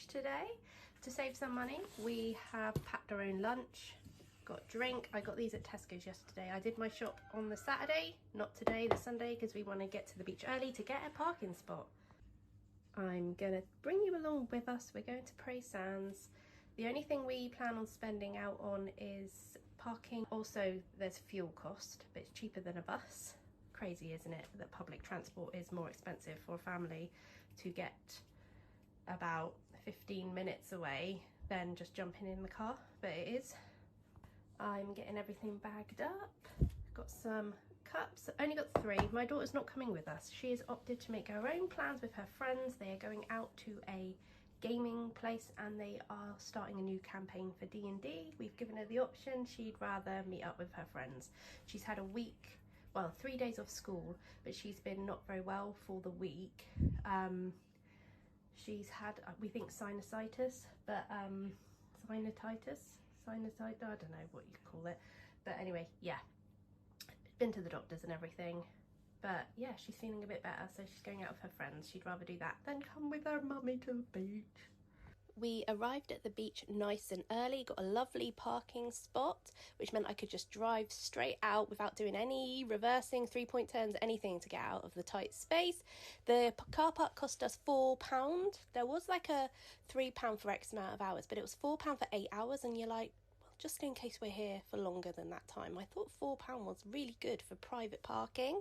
beach today to save some money. We have packed our own lunch, got drink. I got these at Tesco's yesterday. I did my shop on the Saturday, not today, the Sunday, because we want to get to the beach early to get a parking spot. I'm gonna bring you along with us. We're going to Prey Sands. The only thing we plan on spending out on is parking. Also, there's fuel cost, but it's cheaper than a bus. Crazy, isn't it, that public transport is more expensive for a family to get about 15 minutes away than just jumping in the car, but it is. I'm getting everything bagged up. Got some cups, only got 3. My daughter's not coming with us. She has opted to make her own plans with her friends. They are going out to a gaming place and they are starting a new campaign for D&D. We've given her the option. She'd rather meet up with her friends. She's had a week, well, 3 days off school, but she's been not very well for the week. She's had, we think, sinusitis, but sinusitis, I don't know what you call it, but anyway, yeah, been to the doctors and everything, but yeah, she's feeling a bit better, so she's going out with her friends. She'd rather do that than come with her mummy to the beach. We arrived at the beach nice and early, got a lovely parking spot, which meant I could just drive straight out without doing any reversing, 3-point turns, anything to get out of the tight space. The car park cost us £4. There was like a £3 for X amount of hours, but it was £4 for 8 hours, and you're like, well, just in case we're here for longer than that time. I thought £4 was really good for private parking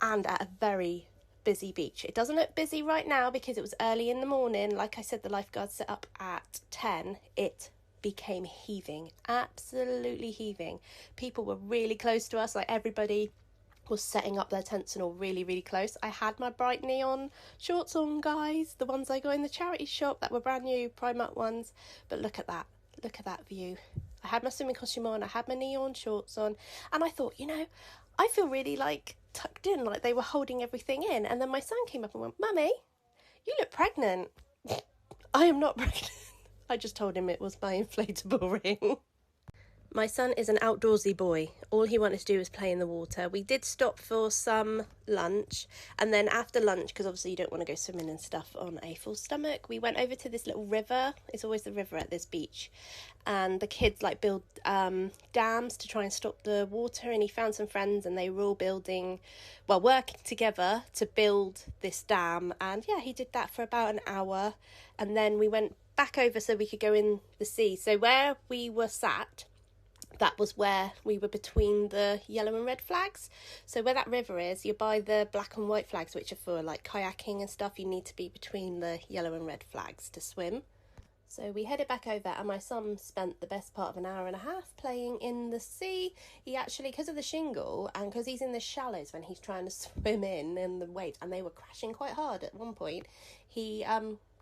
and at a very busy beach. It doesn't look busy right now because it was early in the morning. Like I said, the lifeguards set up at 10. It became heaving, absolutely heaving. People were really close to us, like everybody was setting up their tents and all really close. I had my bright neon shorts on, guys, the ones I got in the charity shop that were brand new, Primark ones, but look at that view. I had my swimming costume on, I had my neon shorts on, and I thought, you know, I feel really like tucked in, like they were holding everything in. And then my son came up and went, "Mummy, you look pregnant." I am not pregnant. I just told him it was my inflatable ring. My son is an outdoorsy boy. All he wanted to do was play in the water. We did stop for some lunch, and then after lunch, because obviously you don't want to go swimming and stuff on a full stomach, we went over to this little river. It's always the river at this beach, and the kids like build dams to try and stop the water, and he found some friends and they were all working together to build this dam. And yeah, he did that for about an hour, and then we went back over so we could go in the sea. So where we were sat, that was where we were between the yellow and red flags. So where that river is, you're by the black and white flags, which are for like kayaking and stuff. You need to be between the yellow and red flags to swim. So we headed back over, and my son spent the best part of an hour and a half playing in the sea. He actually, because of the shingle and because he's in the shallows when he's trying to swim in and the waves, and they were crashing quite hard at one point, he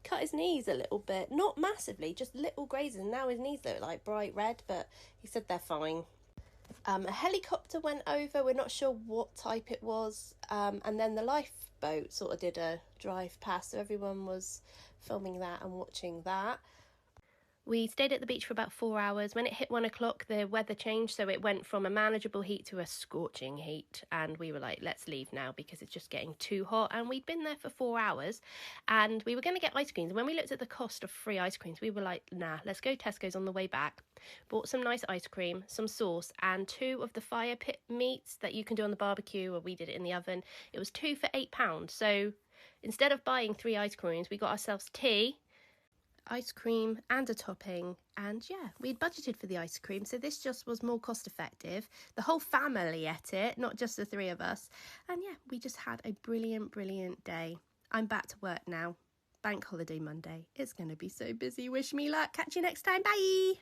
cut his knees a little bit, not massively, just little grazes, and now his knees look like bright red, but he said they're fine. A helicopter went over, we're not sure what type it was, and then the lifeboat sort of did a drive past, so everyone was filming that and watching that. We stayed at the beach for about 4 hours. When it hit 1 o'clock, the weather changed, so it went from a manageable heat to a scorching heat, and we were like, let's leave now because it's just getting too hot. And we'd been there for 4 hours, and we were going to get ice creams. And when we looked at the cost of free ice creams, we were like, nah, let's go Tesco's on the way back. Bought some nice ice cream, some sauce, and 2 of the fire pit meats that you can do on the barbecue, or we did it in the oven. It was 2 for £8. So instead of buying 3 ice creams, we got ourselves tea, ice cream and a topping, and yeah, we'd budgeted for the ice cream, so this just was more cost effective. The whole family ate it, not just the 3 of us, and yeah, we just had a brilliant day. I'm back to work now. Bank holiday Monday. It's gonna be so busy. Wish me luck. Catch you next time. Bye.